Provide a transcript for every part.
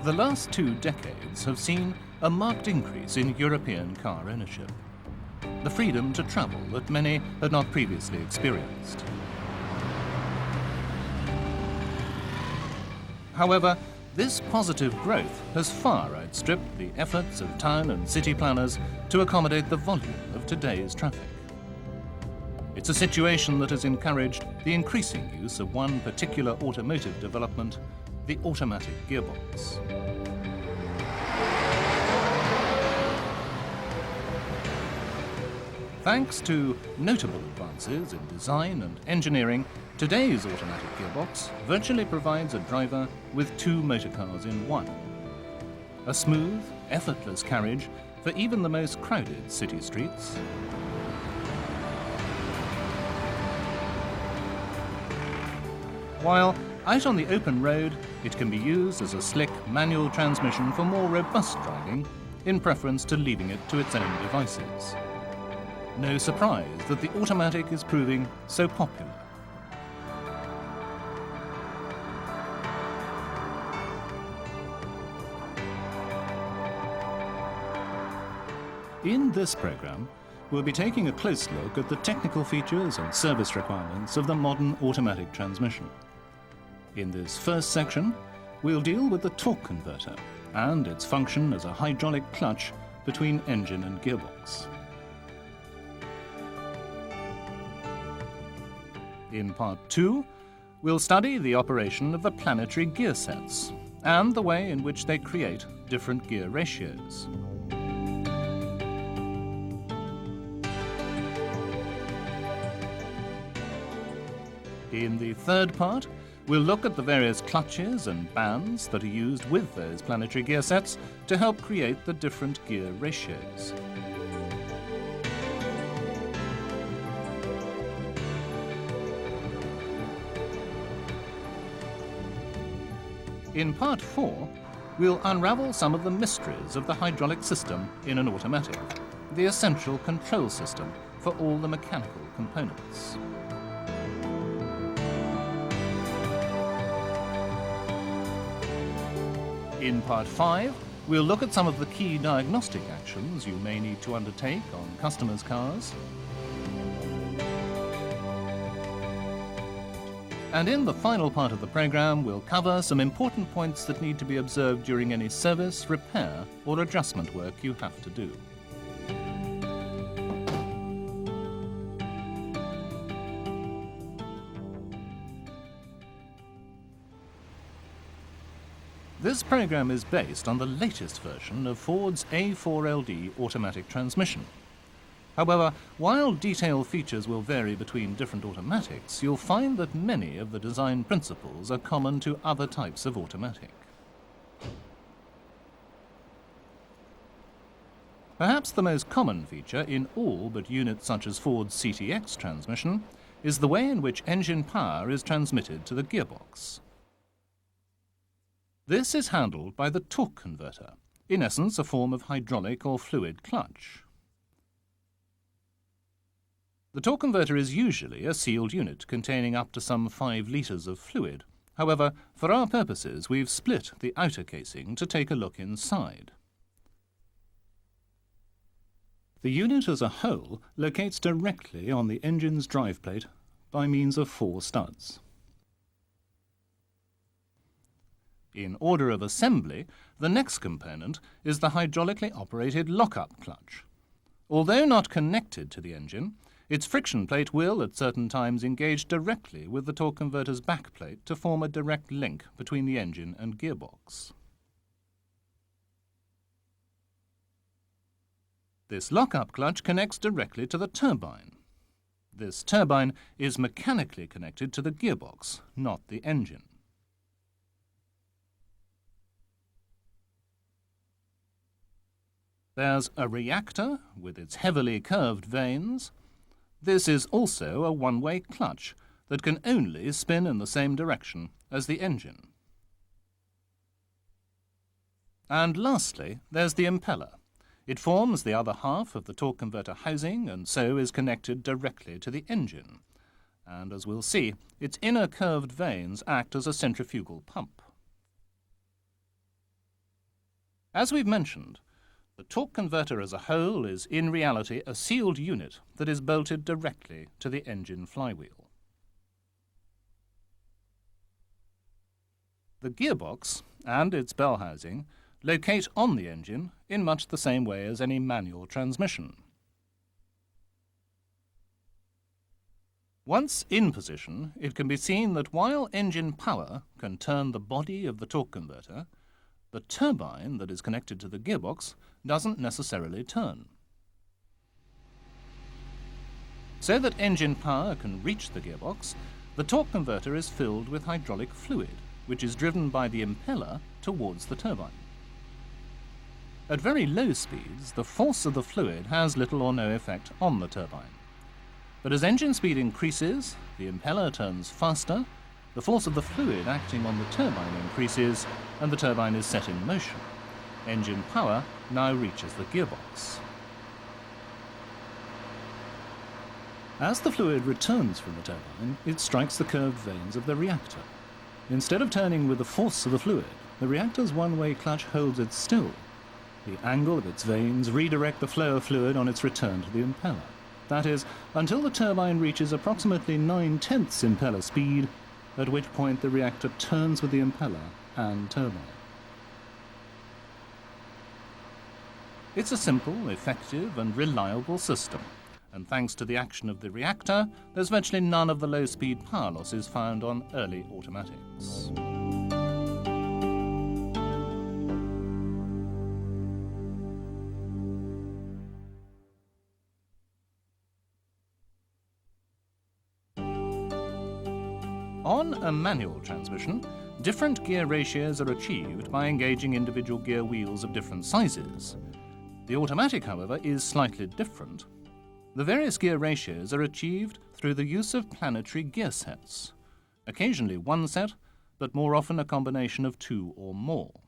The last 2 decades have seen a marked increase in European car ownership, the freedom to travel that many had not previously experienced. However, this positive growth has far outstripped the efforts of town and city planners to accommodate the volume of today's traffic. It's a situation that has encouraged the increasing use of one particular automotive development, the automatic gearbox. Thanks to notable advances in design and engineering, today's automatic gearbox virtually provides a driver with 2 motorcars in one. A smooth, effortless carriage for even the most crowded city streets. While out on the open road, it can be used as a slick manual transmission for more robust driving, in preference to leaving it to its own devices. No surprise that the automatic is proving so popular. In this program, we'll be taking a close look at the technical features and service requirements of the modern automatic transmission. In this first section, we'll deal with the torque converter and its function as a hydraulic clutch between engine and gearbox. In part 2, we'll study the operation of the Planetary gear sets and the way in which they create different gear ratios. In the third part, we'll look at the various clutches and bands that are used with those Planetary gear sets to help create the different gear ratios. In part 4, we'll unravel some of the mysteries of the hydraulic system in an automatic, the essential control system for all the mechanical components. In part 5, we'll look at some of the key diagnostic actions you may need to undertake on customers' cars. And in the final part of the program, we'll cover some important points that need to be observed during any service, repair, or adjustment work you have to do. This program is based on the latest version of Ford's A4LD automatic transmission. However, while detail features will vary between different automatics, you'll find that many of the design principles are common to other types of automatic. Perhaps the most common feature in all but units such as Ford's CTX transmission is the way in which engine power is transmitted to the gearbox. This is handled by the torque converter, in essence a form of hydraulic or fluid clutch. The torque converter is usually a sealed unit containing up to some 5 litres of fluid. However, for our purposes, we've split the outer casing to take a look inside. The unit as a whole locates directly on the engine's drive plate by means of 4 studs. In order of assembly, the next component is the hydraulically operated lock-up clutch. Although not connected to the engine, its friction plate will, at certain times, engage directly with the torque converter's backplate to form a direct link between the engine and gearbox. This lock-up clutch connects directly to the turbine. This turbine is mechanically connected to the gearbox, not the engine. There's a reactor with its heavily curved vanes. This is also a one-way clutch that can only spin in the same direction as the engine. And lastly, there's the impeller. It forms the other half of the torque converter housing and so is connected directly to the engine. And as we'll see, its inner curved vanes act as a centrifugal pump. As we've mentioned, the torque converter as a whole is in reality a sealed unit that is bolted directly to the engine flywheel. The gearbox and its bell housing locate on the engine in much the same way as any manual transmission. Once in position, it can be seen that while engine power can turn the body of the torque converter, the turbine that is connected to the gearbox doesn't necessarily turn. So that engine power can reach the gearbox, the torque converter is filled with hydraulic fluid, which is driven by the impeller towards the turbine. At very low speeds, the force of the fluid has little or no effect on the turbine. But as engine speed increases, the impeller turns faster, the force of the fluid acting on the turbine increases, and the turbine is set in motion. Engine power now reaches the gearbox. As the fluid returns from the turbine, it strikes the curved vanes of the reactor. Instead of turning with the force of the fluid, the reactor's one-way clutch holds it still. The angle of its vanes redirect the flow of fluid on its return to the impeller. That is, until the turbine reaches approximately 9/10 impeller speed, at which point the reactor turns with the impeller and turbine. It's a simple, effective and reliable system, and thanks to the action of the reactor, there's virtually none of the low-speed power losses found on early automatics. On a manual transmission, different gear ratios are achieved by engaging individual gear wheels of different sizes. The automatic, however, is slightly different. The various gear ratios are achieved through the use of planetary gear sets, occasionally one set, but more often a combination of two or more.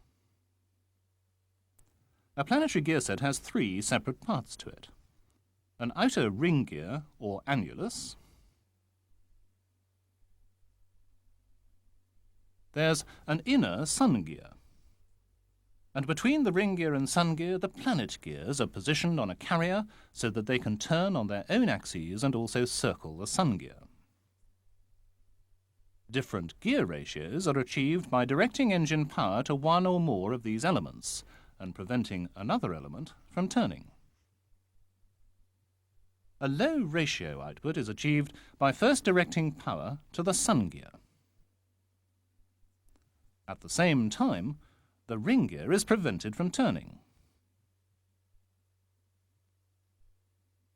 A planetary gear set has three separate parts to it: an outer ring gear, or annulus. There's an inner sun gear. And between the ring gear and sun gear, the planet gears are positioned on a carrier so that they can turn on their own axes and also circle the sun gear. Different gear ratios are achieved by directing engine power to one or more of these elements and preventing another element from turning. A low ratio output is achieved by first directing power to the sun gear. At the same time, the ring gear is prevented from turning.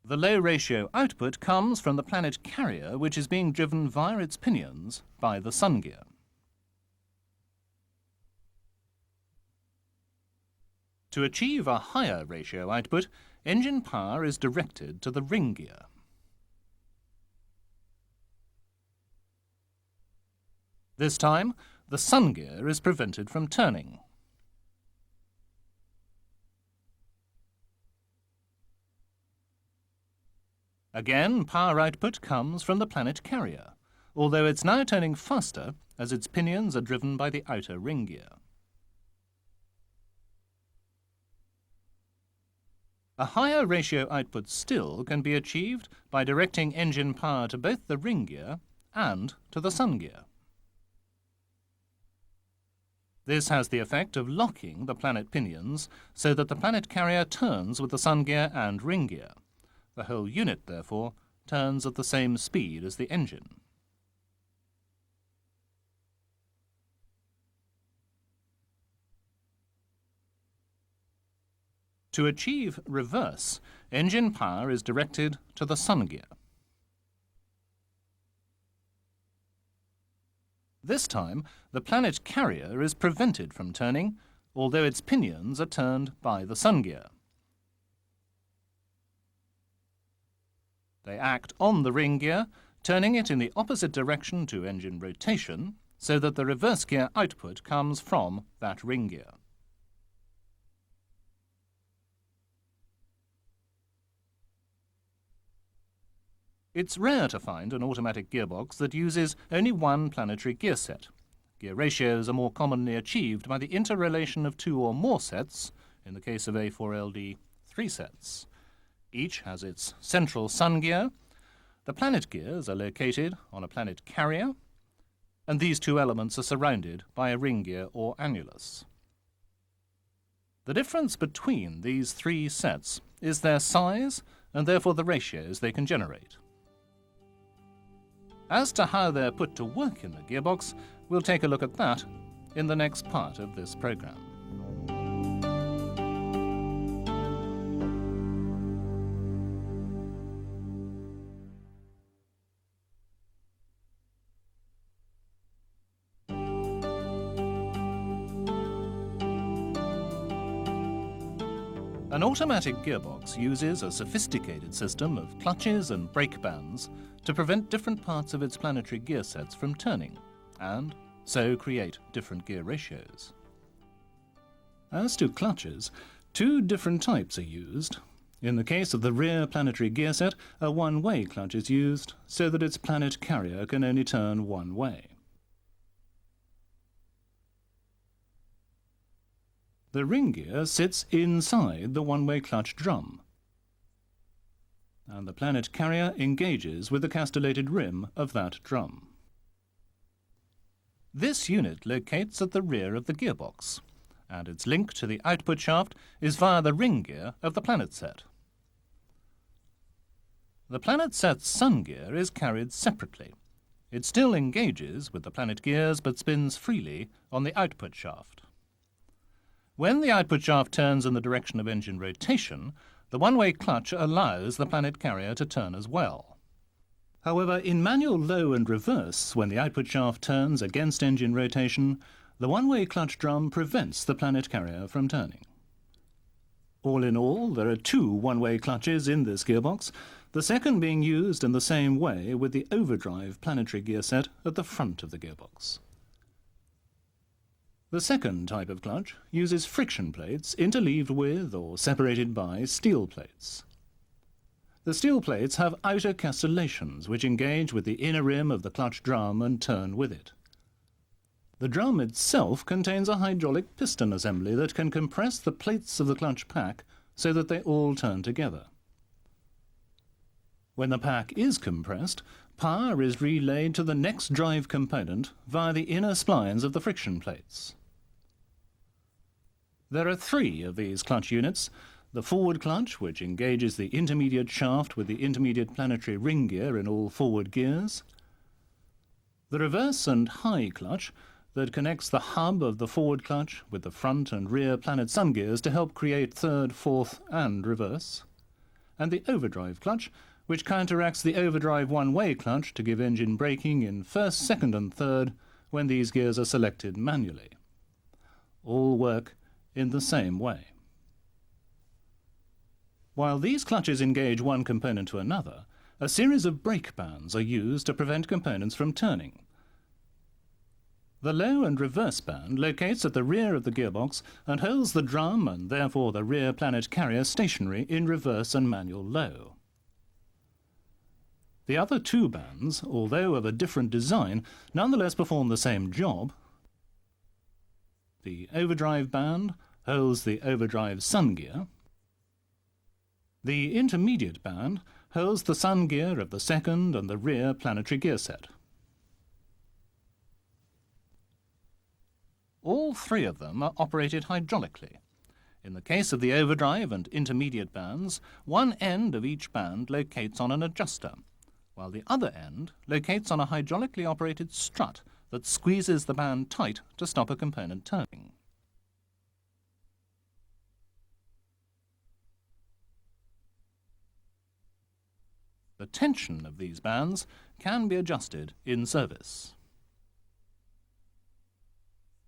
The low ratio output comes from the planet carrier, which is being driven via its pinions by the sun gear. To achieve a higher ratio output, engine power is directed to the ring gear. This time, the sun gear is prevented from turning. Again, power output comes from the planet carrier, although it's now turning faster as its pinions are driven by the outer ring gear. A higher ratio output still can be achieved by directing engine power to both the ring gear and to the sun gear. This has the effect of locking the planet pinions so that the planet carrier turns with the sun gear and ring gear. The whole unit, therefore, turns at the same speed as the engine. To achieve reverse, engine power is directed to the sun gear. This time, the planet carrier is prevented from turning, although its pinions are turned by the sun gear. They act on the ring gear, turning it in the opposite direction to engine rotation, so that the reverse gear output comes from that ring gear. It's rare to find an automatic gearbox that uses only one planetary gear set. Gear ratios are more commonly achieved by the interrelation of two or more sets, in the case of A4LD, 3 sets. Each has its central sun gear. The planet gears are located on a planet carrier, and these two elements are surrounded by a ring gear or annulus. The difference between these 3 sets is their size and therefore the ratios they can generate. As to how they're put to work in the gearbox, we'll take a look at that in the next part of this program. An automatic gearbox uses a sophisticated system of clutches and brake bands to prevent different parts of its planetary gear sets from turning, and so create different gear ratios. As to clutches, 2 different types are used. In the case of the rear planetary gear set, a one-way clutch is used so that its planet carrier can only turn one way. The ring gear sits inside the one-way clutch drum, and the planet carrier engages with the castellated rim of that drum. This unit locates at the rear of the gearbox, and its link to the output shaft is via the ring gear of the planet set. The planet set's sun gear is carried separately. It still engages with the planet gears but spins freely on the output shaft. When the output shaft turns in the direction of engine rotation, the one-way clutch allows the planet carrier to turn as well. However, in manual low and reverse, when the output shaft turns against engine rotation, the one-way clutch drum prevents the planet carrier from turning. All in all, there are 2 one-way clutches in this gearbox, the second being used in the same way with the overdrive planetary gear set at the front of the gearbox. The second type of clutch uses friction plates interleaved with or separated by steel plates. The steel plates have outer castellations which engage with the inner rim of the clutch drum and turn with it. The drum itself contains a hydraulic piston assembly that can compress the plates of the clutch pack so that they all turn together. When the pack is compressed, power is relayed to the next drive component via the inner splines of the friction plates. There are 3 of these clutch units: the forward clutch, which engages the intermediate shaft with the intermediate planetary ring gear in all forward gears; the reverse and high clutch, that connects the hub of the forward clutch with the front and rear planet sun gears to help create third, fourth and reverse; and the overdrive clutch, which counteracts the overdrive one-way clutch to give engine braking in first, second and third when these gears are selected manually. All work in the same way. While these clutches engage one component to another, a series of brake bands are used to prevent components from turning. The low and reverse band locates at the rear of the gearbox and holds the drum and therefore the rear planet carrier stationary in reverse and manual low. The other 2 bands, although of a different design, nonetheless perform the same job. The overdrive band holds the overdrive sun gear. The intermediate band holds the sun gear of the second and the rear planetary gear set. All 3 of them are operated hydraulically. In the case of the overdrive and intermediate bands, one end of each band locates on an adjuster, while the other end locates on a hydraulically operated strut that squeezes the band tight to stop a component turning. The tension of these bands can be adjusted in service.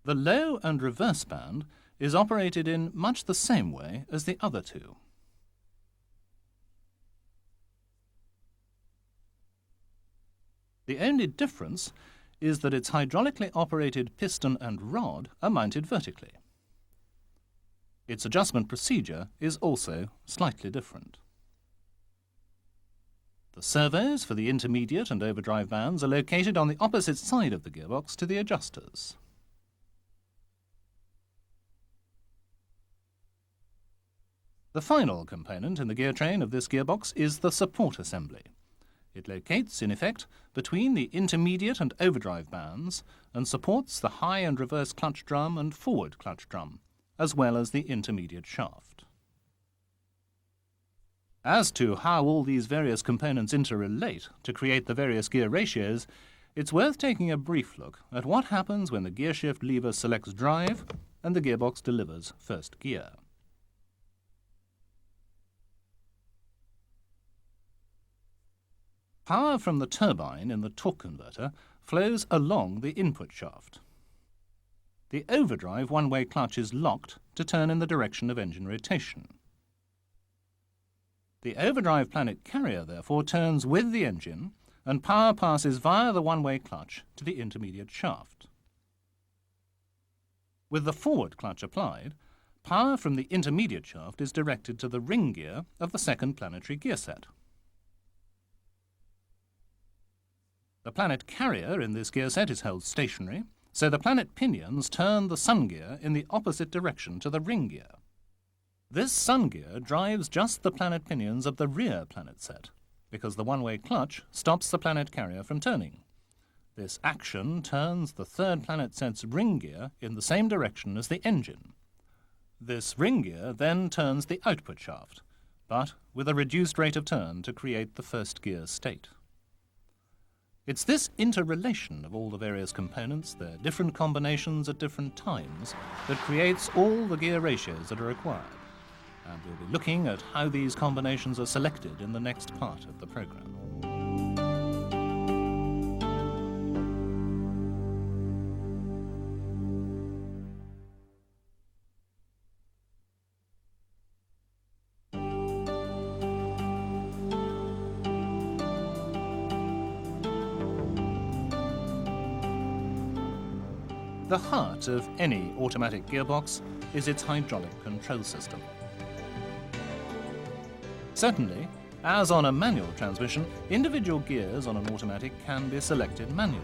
The low and reverse band is operated in much the same way as the other 2. The only difference is that its hydraulically operated piston and rod are mounted vertically. Its adjustment procedure is also slightly different. The servos for the intermediate and overdrive bands are located on the opposite side of the gearbox to the adjusters. The final component in the gear train of this gearbox is the support assembly. It locates, in effect, between the intermediate and overdrive bands and supports the high and reverse clutch drum and forward clutch drum, as well as the intermediate shaft. As to how all these various components interrelate to create the various gear ratios, it's worth taking a brief look at what happens when the gearshift lever selects drive and the gearbox delivers first gear. Power from the turbine in the torque converter flows along the input shaft. The overdrive one-way clutch is locked to turn in the direction of engine rotation. The overdrive planet carrier, therefore, turns with the engine and power passes via the one-way clutch to the intermediate shaft. With the forward clutch applied, power from the intermediate shaft is directed to the ring gear of the second planetary gear set. The planet carrier in this gear set is held stationary, so the planet pinions turn the sun gear in the opposite direction to the ring gear. This sun gear drives just the planet pinions of the rear planet set, because the one-way clutch stops the planet carrier from turning. This action turns the third planet set's ring gear in the same direction as the engine. This ring gear then turns the output shaft, but with a reduced rate of turn to create the first gear state. It's this interrelation of all the various components, their different combinations at different times, that creates all the gear ratios that are required. And we'll be looking at how these combinations are selected in the next part of the program. The heart of any automatic gearbox is its hydraulic control system. Certainly, as on a manual transmission, individual gears on an automatic can be selected manually,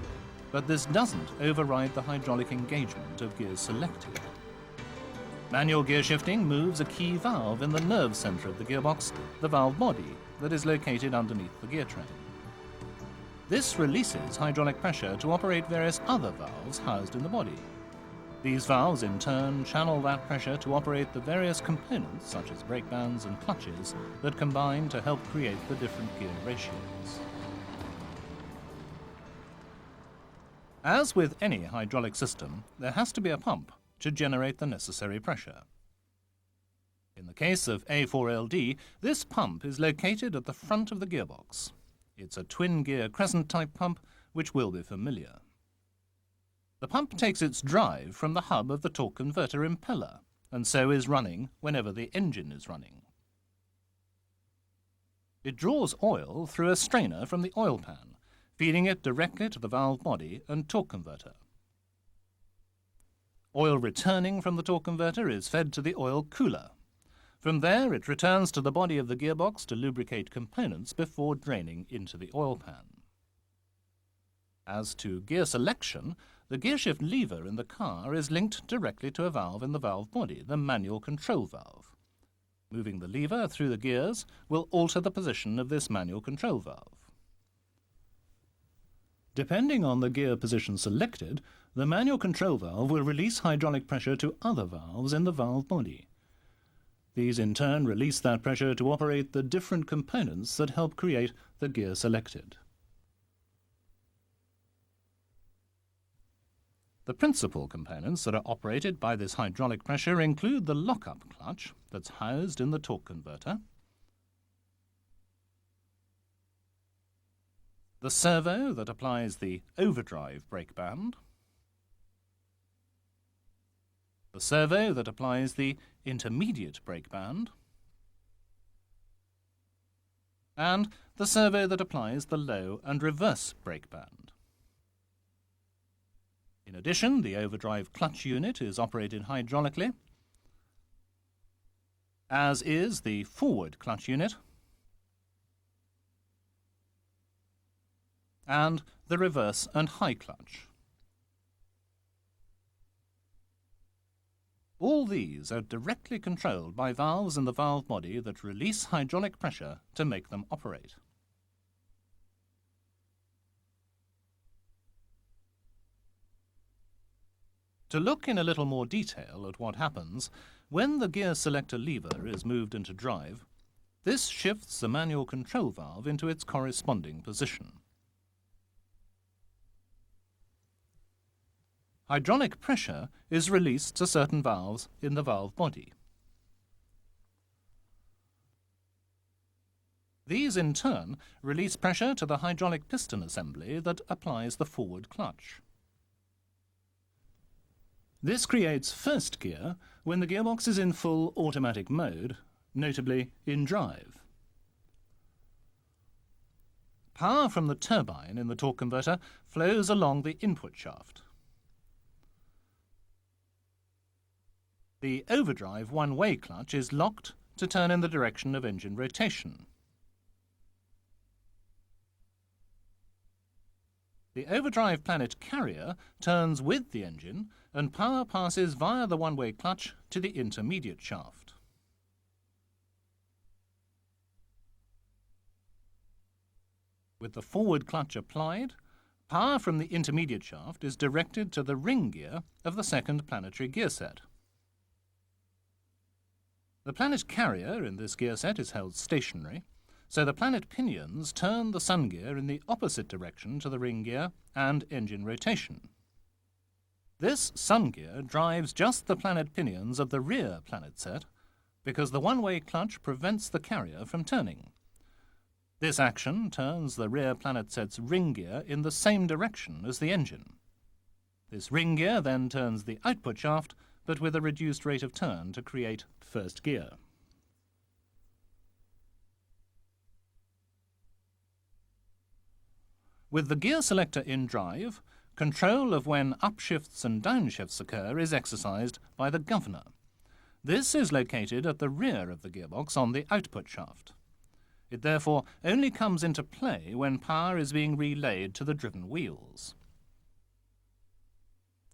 but this doesn't override the hydraulic engagement of gears selected. Manual gear shifting moves a key valve in the nerve center of the gearbox, the valve body, that is located underneath the gear train. This releases hydraulic pressure to operate various other valves housed in the body. These valves, in turn, channel that pressure to operate the various components, such as brake bands and clutches, that combine to help create the different gear ratios. As with any hydraulic system, there has to be a pump to generate the necessary pressure. In the case of A4LD, this pump is located at the front of the gearbox. It's a twin-gear crescent-type pump, which will be familiar. The pump takes its drive from the hub of the torque converter impeller, and so is running whenever the engine is running. It draws oil through a strainer from the oil pan, feeding it directly to the valve body and torque converter. Oil returning from the torque converter is fed to the oil cooler. From there, it returns to the body of the gearbox to lubricate components before draining into the oil pan. As to gear selection, the gearshift lever in the car is linked directly to a valve in the valve body, the manual control valve. Moving the lever through the gears will alter the position of this manual control valve. Depending on the gear position selected, the manual control valve will release hydraulic pressure to other valves in the valve body. These in turn release that pressure to operate the different components that help create the gear selected. The principal components that are operated by this hydraulic pressure include the lock-up clutch that's housed in the torque converter, the servo that applies the overdrive brake band, the servo that applies the intermediate brake band, and the servo that applies the low and reverse brake band. In addition, the overdrive clutch unit is operated hydraulically, as is the forward clutch unit and the reverse and high clutch. All these are directly controlled by valves in the valve body that release hydraulic pressure to make them operate. To look in a little more detail at what happens when the gear selector lever is moved into drive, this shifts the manual control valve into its corresponding position. Hydraulic pressure is released to certain valves in the valve body. These, in turn, release pressure to the hydraulic piston assembly that applies the forward clutch. This creates first gear when the gearbox is in full automatic mode, notably in drive. Power from the turbine in the torque converter flows along the input shaft. The overdrive one-way clutch is locked to turn in the direction of engine rotation. The overdrive planet carrier turns with the engine and power passes via the one-way clutch to the intermediate shaft. With the forward clutch applied, power from the intermediate shaft is directed to the ring gear of the second planetary gear set. The planet carrier in this gear set is held stationary, so the planet pinions turn the sun gear in the opposite direction to the ring gear and engine rotation. This sun gear drives just the planet pinions of the rear planet set because the one-way clutch prevents the carrier from turning. This action turns the rear planet set's ring gear in the same direction as the engine. This ring gear then turns the output shaft, but with a reduced rate of turn to create first gear. With the gear selector in drive, control of when upshifts and downshifts occur is exercised by the governor. This is located at the rear of the gearbox on the output shaft. It therefore only comes into play when power is being relayed to the driven wheels.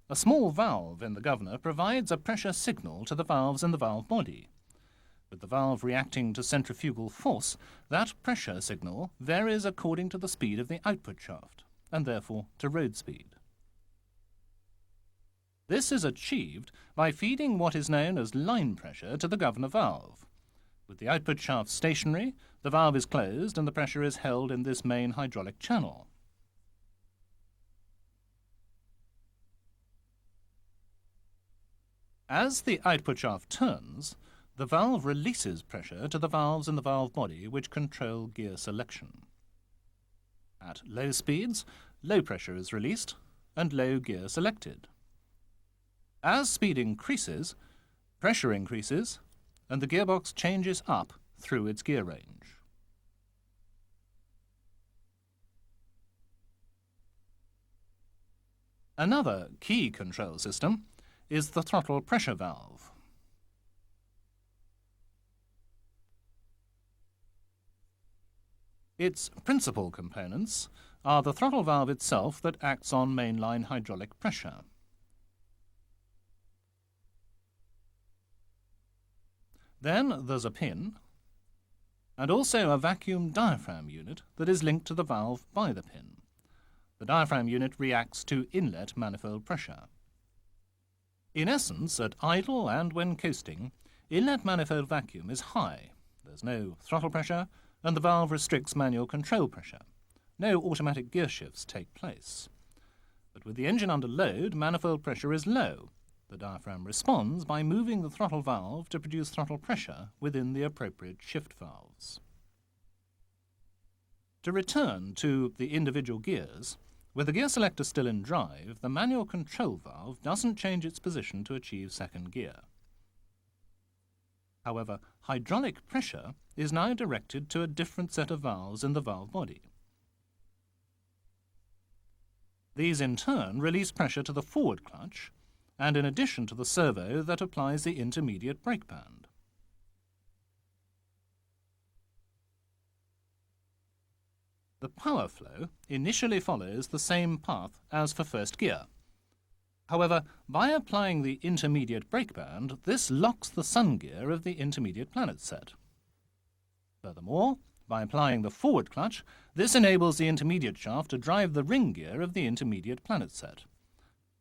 A small valve in the governor provides a pressure signal to the valves in the valve body. With the valve reacting to centrifugal force, that pressure signal varies according to the speed of the output shaft, and therefore to road speed. This is achieved by feeding what is known as line pressure to the governor valve. With the output shaft stationary, the valve is closed and the pressure is held in this main hydraulic channel. As the output shaft turns, the valve releases pressure to the valves in the valve body which control gear selection. At low speeds, low pressure is released and low gear selected. As speed increases, pressure increases and the gearbox changes up through its gear range. Another key control system is the throttle pressure valve. Its principal components are the throttle valve itself that acts on mainline hydraulic pressure. Then there's a pin, and also a vacuum diaphragm unit that is linked to the valve by the pin. The diaphragm unit reacts to inlet manifold pressure. In essence, at idle and when coasting, inlet manifold vacuum is high. There's no throttle pressure, and the valve restricts manual control pressure. No automatic gear shifts take place. But with the engine under load, manifold pressure is low. The diaphragm responds by moving the throttle valve to produce throttle pressure within the appropriate shift valves. To return to the individual gears, with the gear selector still in drive, the manual control valve doesn't change its position to achieve second gear. However, hydraulic pressure is now directed to a different set of valves in the valve body. These in turn release pressure to the forward clutch, and in addition to the servo that applies the intermediate brake band. The power flow initially follows the same path as for first gear. However, by applying the intermediate brake band, this locks the sun gear of the intermediate planet set. Furthermore, by applying the forward clutch, this enables the intermediate shaft to drive the ring gear of the intermediate planet set.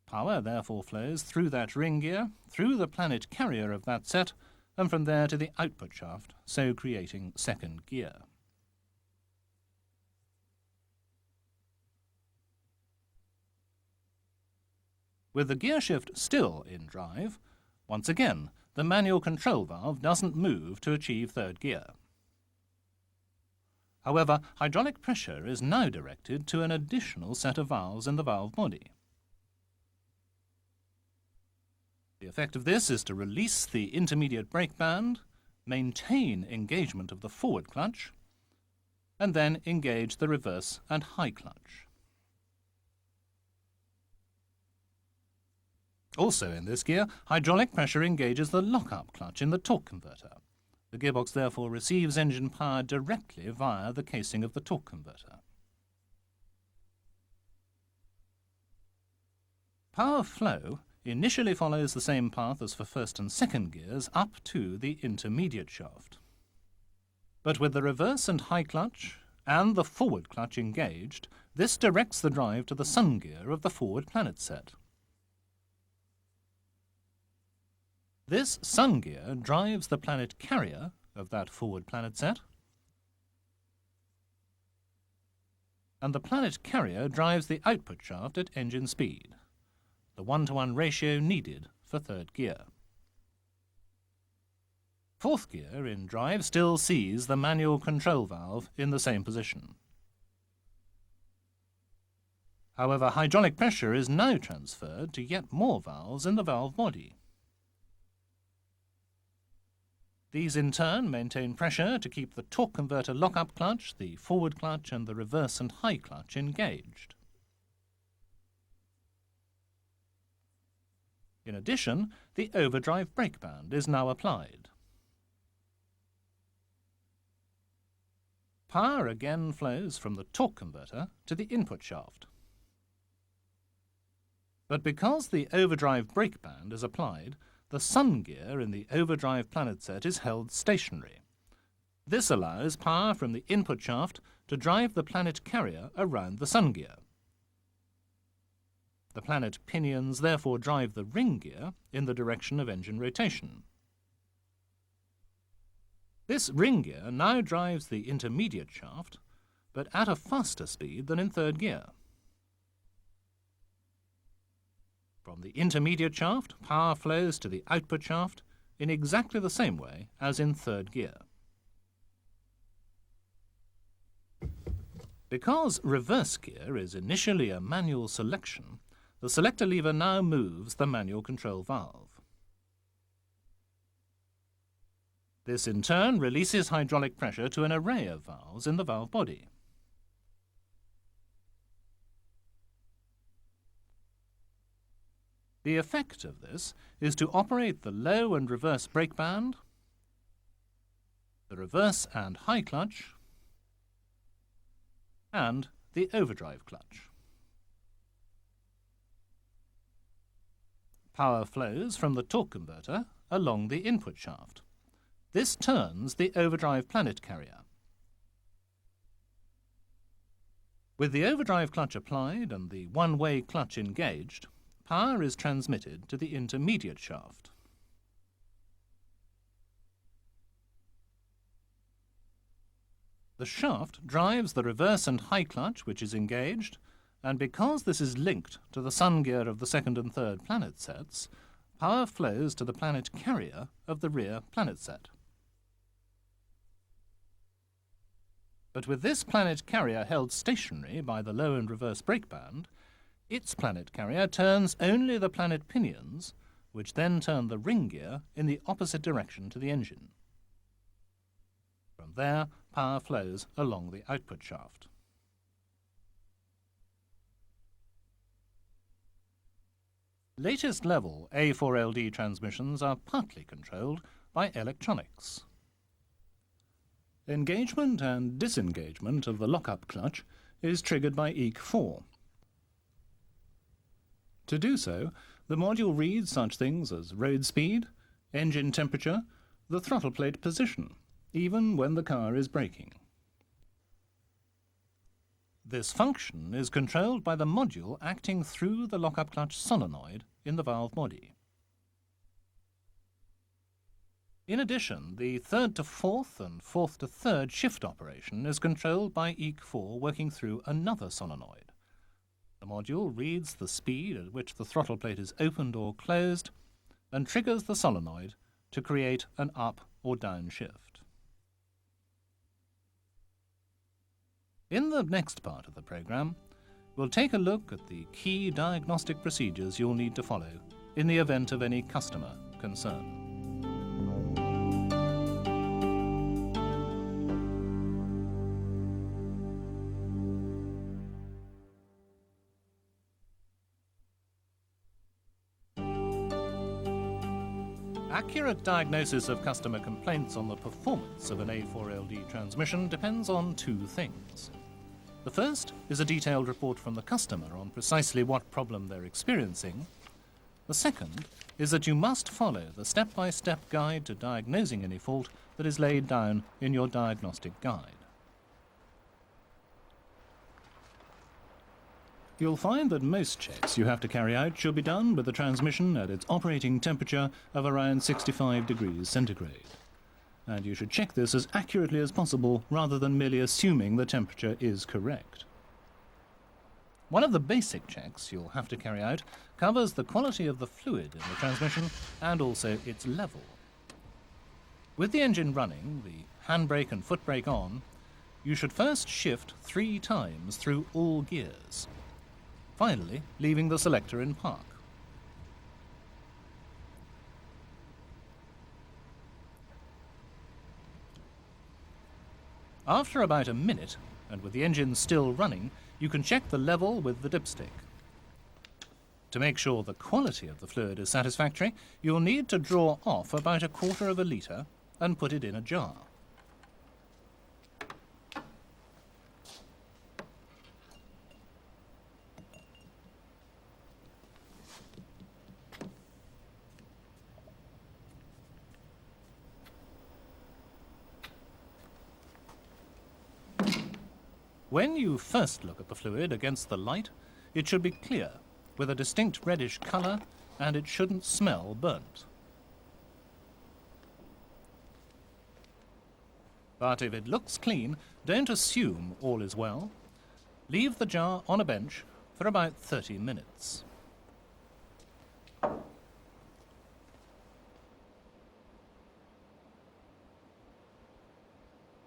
Power therefore flows through that ring gear, through the planet carrier of that set, and from there to the output shaft, so creating second gear. With the gear shift still in drive, once again, the manual control valve doesn't move to achieve third gear. However, hydraulic pressure is now directed to an additional set of valves in the valve body. The effect of this is to release the intermediate brake band, maintain engagement of the forward clutch, and then engage the reverse and high clutch. Also in this gear, hydraulic pressure engages the lock-up clutch in the torque converter. The gearbox therefore receives engine power directly via the casing of the torque converter. Power flow initially follows the same path as for first and second gears up to the intermediate shaft. But with the reverse and high clutch and the forward clutch engaged, this directs the drive to the sun gear of the forward planet set. This sun gear drives the planet carrier of that forward planet set, and the planet carrier drives the output shaft at engine speed, the 1-to-1 ratio needed for third gear. Fourth gear in drive still sees the manual control valve in the same position. However, hydraulic pressure is now transferred to yet more valves in the valve body. These in turn maintain pressure to keep the torque converter lock-up clutch, the forward clutch and the reverse and high clutch engaged. In addition, the overdrive brake band is now applied. Power again flows from the torque converter to the input shaft. But because the overdrive brake band is applied, the sun gear in the overdrive planet set is held stationary. This allows power from the input shaft to drive the planet carrier around the sun gear. The planet pinions therefore drive the ring gear in the direction of engine rotation. This ring gear now drives the intermediate shaft, but at a faster speed than in third gear. From the intermediate shaft, power flows to the output shaft in exactly the same way as in third gear. Because reverse gear is initially a manual selection, the selector lever now moves the manual control valve. This in turn releases hydraulic pressure to an array of valves in the valve body. The effect of this is to operate the low and reverse brake band, the reverse and high clutch, and the overdrive clutch. Power flows from the torque converter along the input shaft. This turns the overdrive planet carrier. With the overdrive clutch applied and the one-way clutch engaged, power is transmitted to the intermediate shaft. The shaft drives the reverse and high clutch, which is engaged, and because this is linked to the sun gear of the second and third planet sets, power flows to the planet carrier of the rear planet set. But with this planet carrier held stationary by the low and reverse brake band, its planet carrier turns only the planet pinions, which then turn the ring gear in the opposite direction to the engine. From there, power flows along the output shaft. Latest level A4LD transmissions are partly controlled by electronics. Engagement and disengagement of the lock-up clutch is triggered by EEC4. To do so, The module reads such things as road speed, engine temperature, the throttle plate position, even when the car is braking. This function is controlled by the module acting through the lock-up clutch solenoid in the valve body. In addition, the third to fourth and fourth to third shift operation is controlled by EEC4 working through another solenoid. The module reads the speed at which the throttle plate is opened or closed and triggers the solenoid to create an up or down shift. In the next part of the program, we'll take a look at the key diagnostic procedures you'll need to follow in the event of any customer concern. Accurate diagnosis of customer complaints on the performance of an A4LD transmission depends on two things. The first is a detailed report from the customer on precisely what problem they're experiencing. The second is that you must follow the step-by-step guide to diagnosing any fault that is laid down in your diagnostic guide. You'll find that most checks you have to carry out should be done with the transmission at its operating temperature of around 65 degrees centigrade. And you should check this as accurately as possible rather than merely assuming the temperature is correct. One of the basic checks you'll have to carry out covers the quality of the fluid in the transmission and also its level. With the engine running, the handbrake and foot brake on, you should first shift 3 times through all gears, finally leaving the selector in park. After about a minute, and with the engine still running, you can check the level with the dipstick. To make sure the quality of the fluid is satisfactory, you'll need to draw off about 1/4 of a litre and put it in a jar. When you first look at the fluid against the light, it should be clear, with a distinct reddish colour, and it shouldn't smell burnt. But if it looks clean, don't assume all is well. Leave the jar on a bench for about 30 minutes.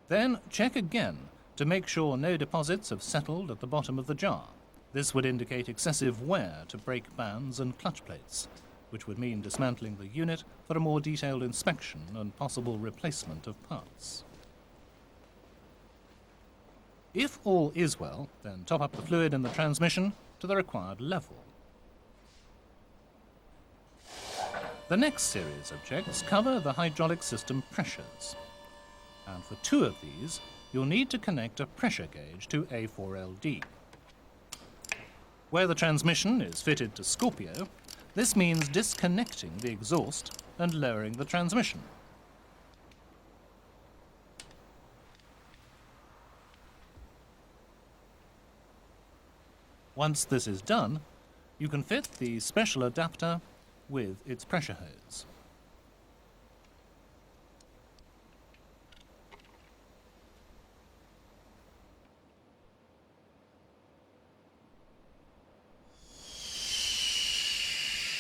Then check again to make sure no deposits have settled at the bottom of the jar. This would indicate excessive wear to brake bands and clutch plates, which would mean dismantling the unit for a more detailed inspection and possible replacement of parts. If all is well, then top up the fluid in the transmission to the required level. The next series of checks cover the hydraulic system pressures, and for 2 of these, you'll need to connect a pressure gauge to A4LD. Where the transmission is fitted to Scorpio, this means disconnecting the exhaust and lowering the transmission. Once this is done, you can fit the special adapter with its pressure hose.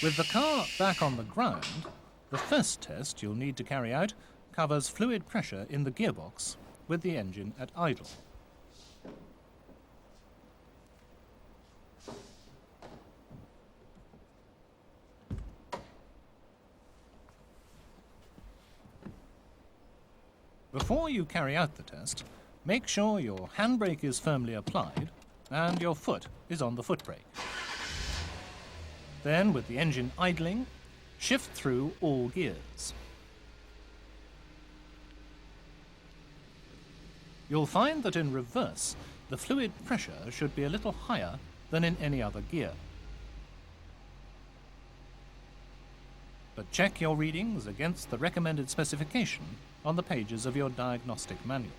With the car back on the ground, the first test you'll need to carry out covers fluid pressure in the gearbox with the engine at idle. Before you carry out the test, make sure your handbrake is firmly applied and your foot is on the foot brake. Then, with the engine idling, shift through all gears. You'll find that in reverse, the fluid pressure should be a little higher than in any other gear. but check your readings against the recommended specification on the pages of your diagnostic manual.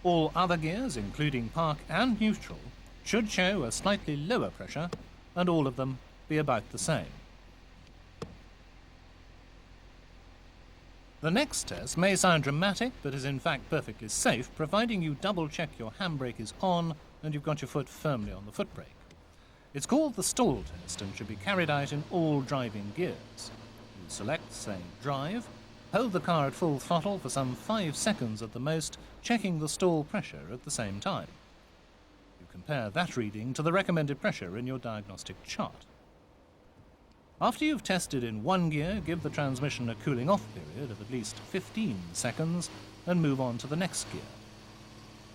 All other gears, including park and neutral, should show a slightly lower pressure, and all of them be about the same. The next test may sound dramatic, but is in fact perfectly safe, providing you double-check your handbrake is on and you've got your foot firmly on the foot brake. It's called the stall test and should be carried out in all driving gears. You select, say, drive, hold the car at full throttle for some 5 seconds at the most, checking the stall pressure at the same time. You compare that reading to the recommended pressure in your diagnostic chart. After you've tested in one gear, give the transmission a cooling off period of at least 15 seconds and move on to the next gear.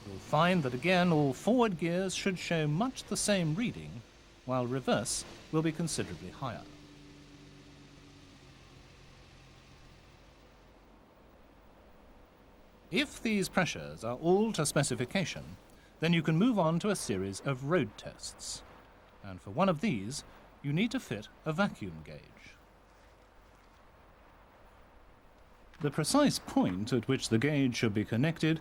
You'll find that again all forward gears should show much the same reading, while reverse will be considerably higher. If these pressures are all to specification, then you can move on to a series of road tests. And for one of these, you need to fit a vacuum gauge. The precise point at which the gauge should be connected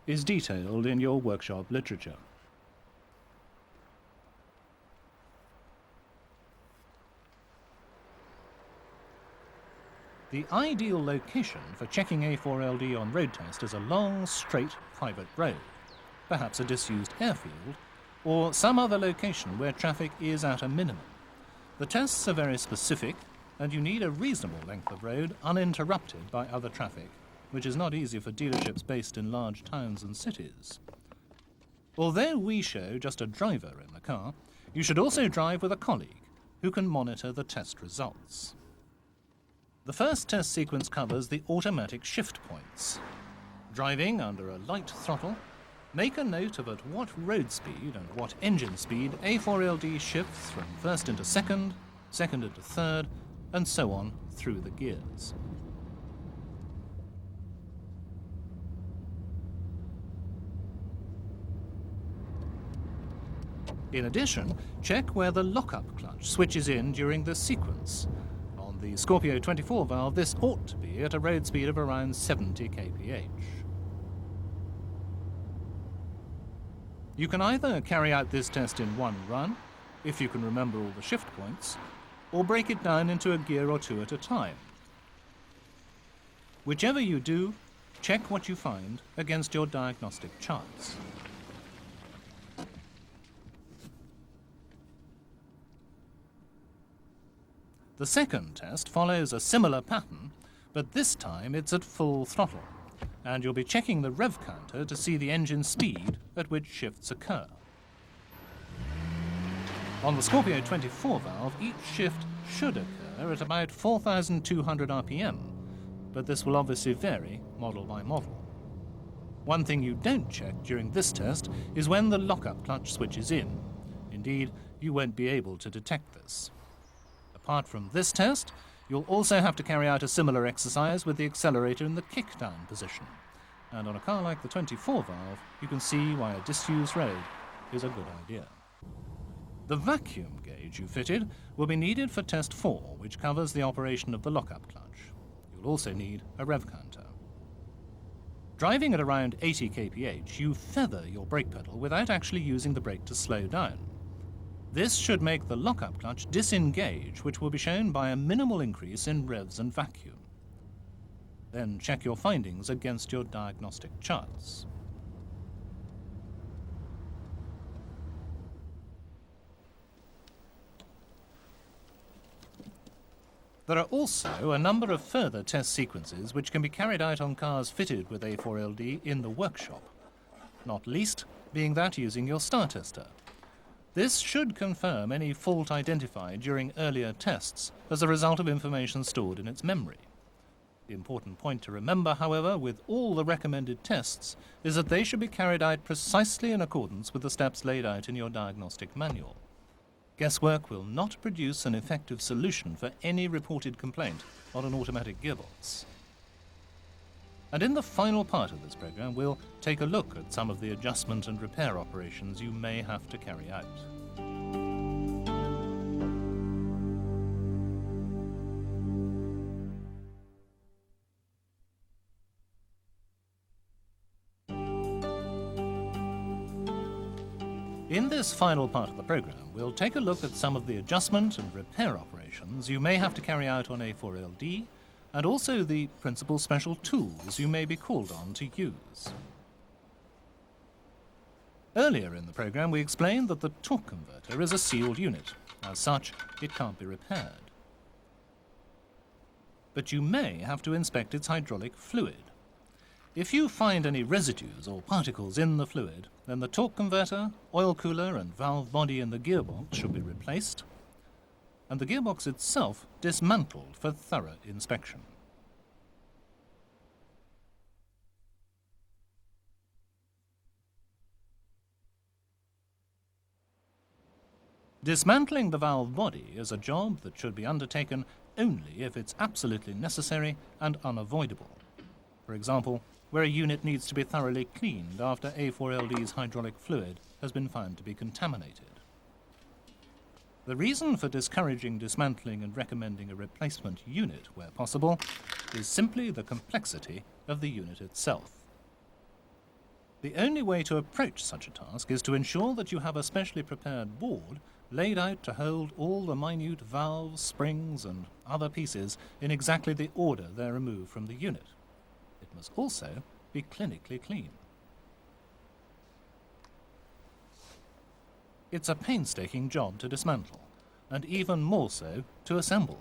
is detailed in your workshop literature. The ideal location for checking A4LD on road test is a long, straight, private road, perhaps a disused airfield, or some other location where traffic is at a minimum. The tests are very specific, and you need a reasonable length of road uninterrupted by other traffic, which is not easy for dealerships based in large towns and cities. Although we show just a driver in the car, you should also drive with a colleague who can monitor the test results. The first test sequence covers the automatic shift points. Driving under a light throttle, make a note of at what road speed and what engine speed A4LD shifts from first into second, second into third, and so on through the gears. In addition, check where the lockup clutch switches in during the sequence. On the Scorpio 24 valve, this ought to be at a road speed of around 70 kph. You can either carry out this test in one run, if you can remember all the shift points, or break it down into a gear or two at a time. Whichever you do, check what you find against your diagnostic charts. The second test follows a similar pattern, but this time it's at full throttle, and you'll be checking the rev counter to see the engine speed at which shifts occur. On the Scorpio 24 valve, each shift should occur at about 4,200 RPM, but this will obviously vary model by model. One thing you don't check during this test is when the lockup clutch switches in. Indeed, you won't be able to detect this. Apart from this test, you'll also have to carry out a similar exercise with the accelerator in the kick-down position. And on a car like the 24 valve, you can see why a disused road is a good idea. The vacuum gauge you fitted will be needed for test 4, which covers the operation of the lockup clutch. You'll also need a rev counter. Driving at around 80 kph, you feather your brake pedal without actually using the brake to slow down. This should make the lockup clutch disengage, which will be shown by a minimal increase in revs and vacuum. Then check your findings against your diagnostic charts. There are also a number of further test sequences which can be carried out on cars fitted with A4LD in the workshop, not least being that using your star tester. This should confirm any fault identified during earlier tests as a result of information stored in its memory. The important point to remember, however, with all the recommended tests is that they should be carried out precisely in accordance with the steps laid out in your diagnostic manual. Guesswork will not produce an effective solution for any reported complaint on an automatic gearbox. And in the final part of this program, we'll take a look at some of the adjustment and repair operations you may have to carry out. In this final part of the program, we'll take a look at some of the adjustment and repair operations you may have to carry out on A4LD, and also the principal special tools you may be called on to use. Earlier in the program, we explained that the torque converter is a sealed unit. As such, it can't be repaired. But you may have to inspect its hydraulic fluid. If you find any residues or particles in the fluid, then the torque converter, oil cooler and valve body in the gearbox should be replaced, and the gearbox itself dismantled for thorough inspection. Dismantling the valve body is a job that should be undertaken only if it's absolutely necessary and unavoidable. For example, where a unit needs to be thoroughly cleaned after A4LD's hydraulic fluid has been found to be contaminated. The reason for discouraging dismantling and recommending a replacement unit where possible is simply the complexity of the unit itself. The only way to approach such a task is to ensure that you have a specially prepared board laid out to hold all the minute valves, springs and other pieces in exactly the order they're removed from the unit. It must also be clinically clean. It's a painstaking job to dismantle, and even more so to assemble.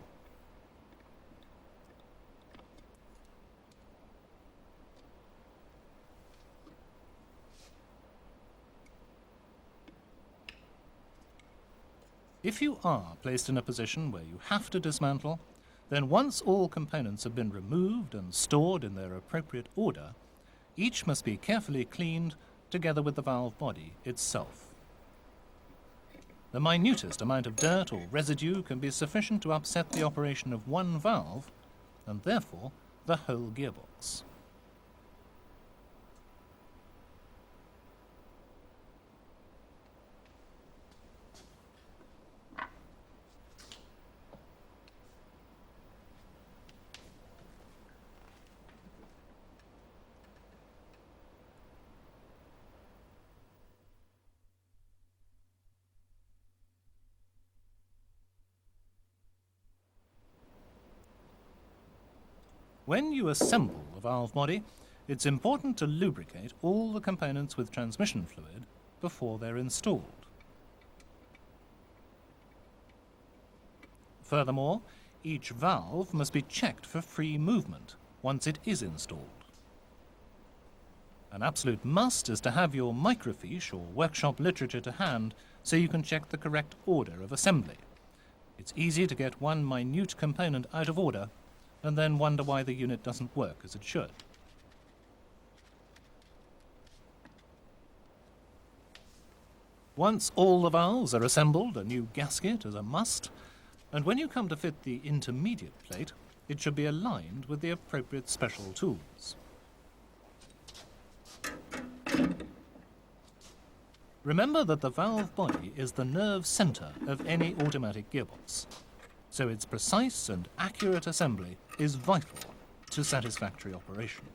If you are placed in a position where you have to dismantle, then once all components have been removed and stored in their appropriate order, each must be carefully cleaned together with the valve body itself. The minutest amount of dirt or residue can be sufficient to upset the operation of one valve, and therefore the whole gearbox. When you assemble the valve body, it's important to lubricate all the components with transmission fluid before they're installed. Furthermore, each valve must be checked for free movement once it is installed. An absolute must is to have your microfiche or workshop literature to hand so you can check the correct order of assembly. It's easy to get one minute component out of order and then wonder why the unit doesn't work as it should. Once all the valves are assembled, a new gasket is a must, and when you come to fit the intermediate plate, it should be aligned with the appropriate special tools. Remember that the valve body is the nerve center of any automatic gearbox, so its precise and accurate assembly is vital to satisfactory operation.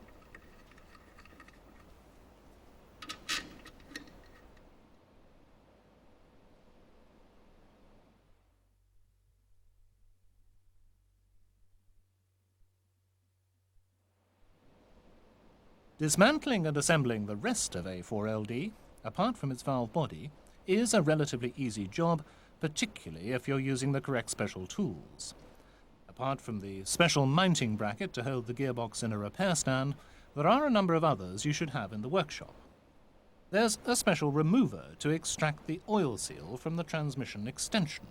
Dismantling and assembling the rest of A4LD, apart from its valve body, is a relatively easy job, particularly if you're using the correct special tools. Apart from the special mounting bracket to hold the gearbox in a repair stand, there are a number of others you should have in the workshop. There's a special remover to extract the oil seal from the transmission extension.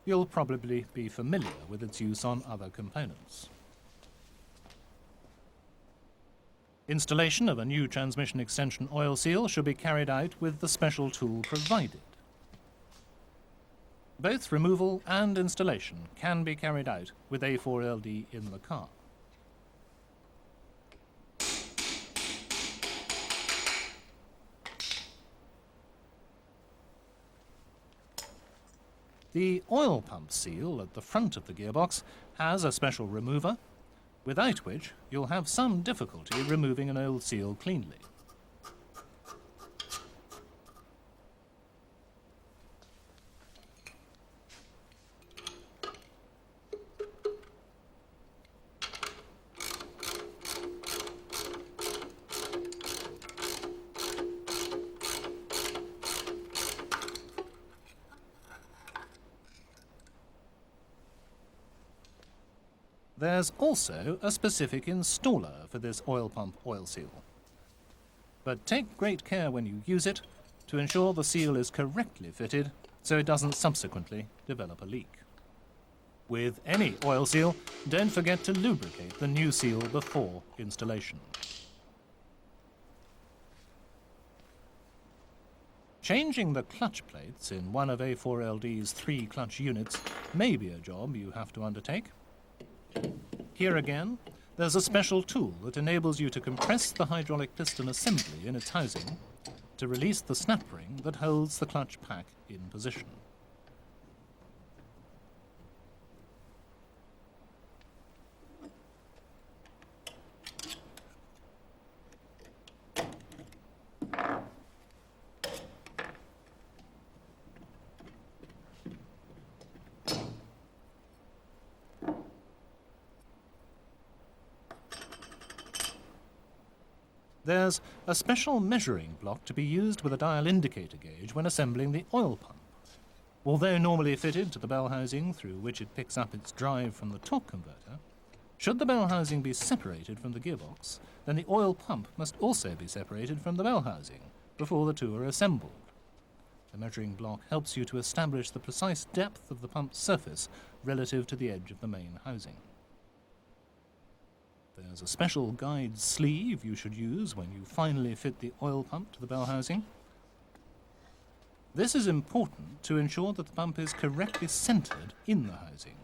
You'll probably be familiar with its use on other components. Installation of a new transmission extension oil seal should be carried out with the special tool provided. Both removal and installation can be carried out with A4LD in the car. The oil pump seal at the front of the gearbox has a special remover, without which you'll have some difficulty removing an old seal cleanly. There's also a specific installer for this oil pump oil seal. But take great care when you use it to ensure the seal is correctly fitted so it doesn't subsequently develop a leak. With any oil seal, don't forget to lubricate the new seal before installation. Changing the clutch plates in one of A4LD's 3 clutch units may be a job you have to undertake. Here again, there's a special tool that enables you to compress the hydraulic piston assembly in its housing to release the snap ring that holds the clutch pack in position. There's a special measuring block to be used with a dial indicator gauge when assembling the oil pump. Although normally fitted to the bell housing through which it picks up its drive from the torque converter, should the bell housing be separated from the gearbox, then the oil pump must also be separated from the bell housing before the two are assembled. The measuring block helps you to establish the precise depth of the pump's surface relative to the edge of the main housing. There's a special guide sleeve you should use when you finally fit the oil pump to the bell housing. This is important to ensure that the pump is correctly centered in the housing.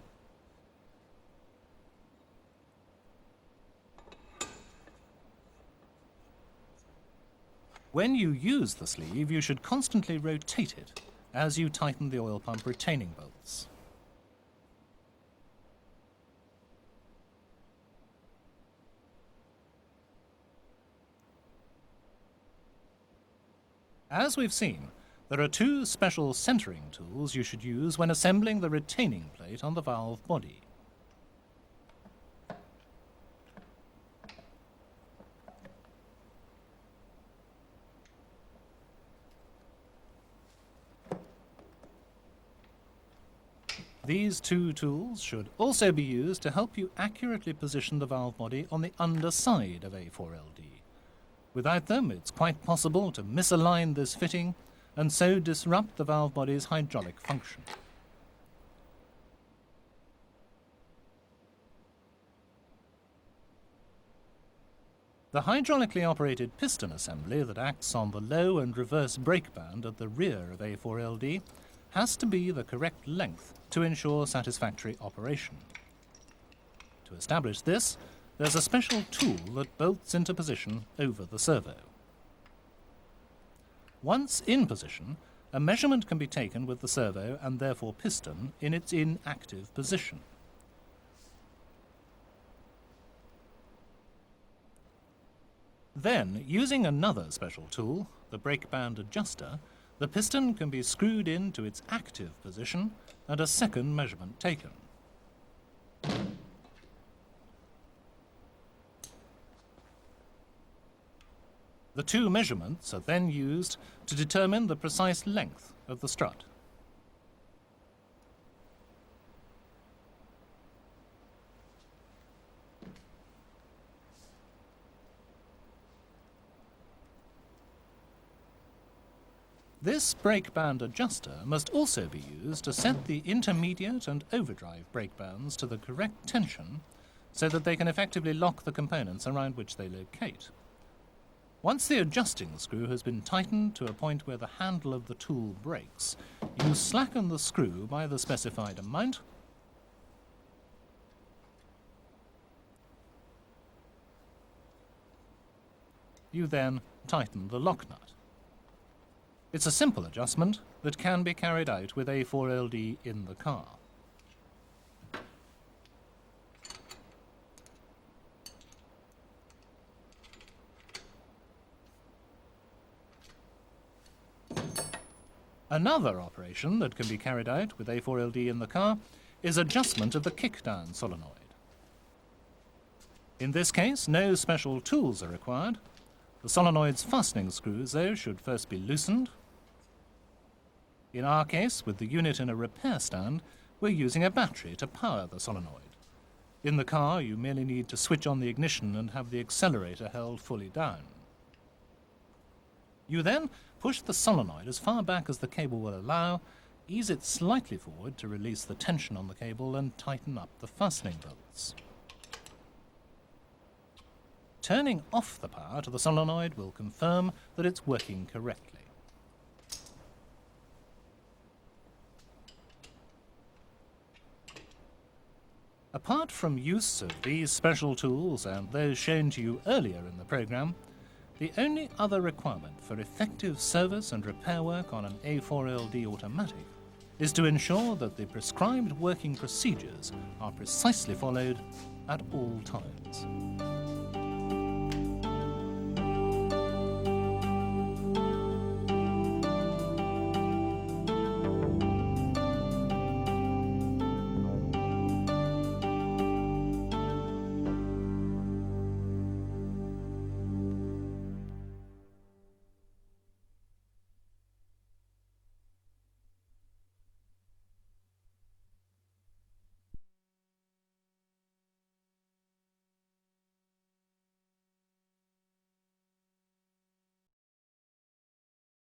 When you use the sleeve, you should constantly rotate it as you tighten the oil pump retaining bolts. As we've seen, there are 2 special centering tools you should use when assembling the retaining plate on the valve body. These 2 tools should also be used to help you accurately position the valve body on the underside of A4LD. Without them, it's quite possible to misalign this fitting and so disrupt the valve body's hydraulic function. The hydraulically operated piston assembly that acts on the low and reverse brake band at the rear of A4LD has to be the correct length to ensure satisfactory operation. To establish this, there's a special tool that bolts into position over the servo. Once in position, a measurement can be taken with the servo and therefore piston in its inactive position. Then, using another special tool, the brake band adjuster, the piston can be screwed into its active position and a second measurement taken. The 2 measurements are then used to determine the precise length of the strut. This brake band adjuster must also be used to set the intermediate and overdrive brake bands to the correct tension so that they can effectively lock the components around which they locate. Once the adjusting screw has been tightened to a point where the handle of the tool breaks, you slacken the screw by the specified amount. You then tighten the lock nut. It's a simple adjustment that can be carried out with A4LD in the car. Another operation that can be carried out with A4LD in the car is adjustment of the kick-down solenoid. In this case, no special tools are required. The solenoid's fastening screws, though, should first be loosened. In our case, with the unit in a repair stand, we're using a battery to power the solenoid. In the car, you merely need to switch on the ignition and have the accelerator held fully down. You then push the solenoid as far back as the cable will allow, ease it slightly forward to release the tension on the cable and tighten up the fastening bolts. Turning off the power to the solenoid will confirm that it's working correctly. Apart from use of these special tools and those shown to you earlier in the program, the only other requirement for effective service and repair work on an A4LD automatic is to ensure that the prescribed working procedures are precisely followed at all times.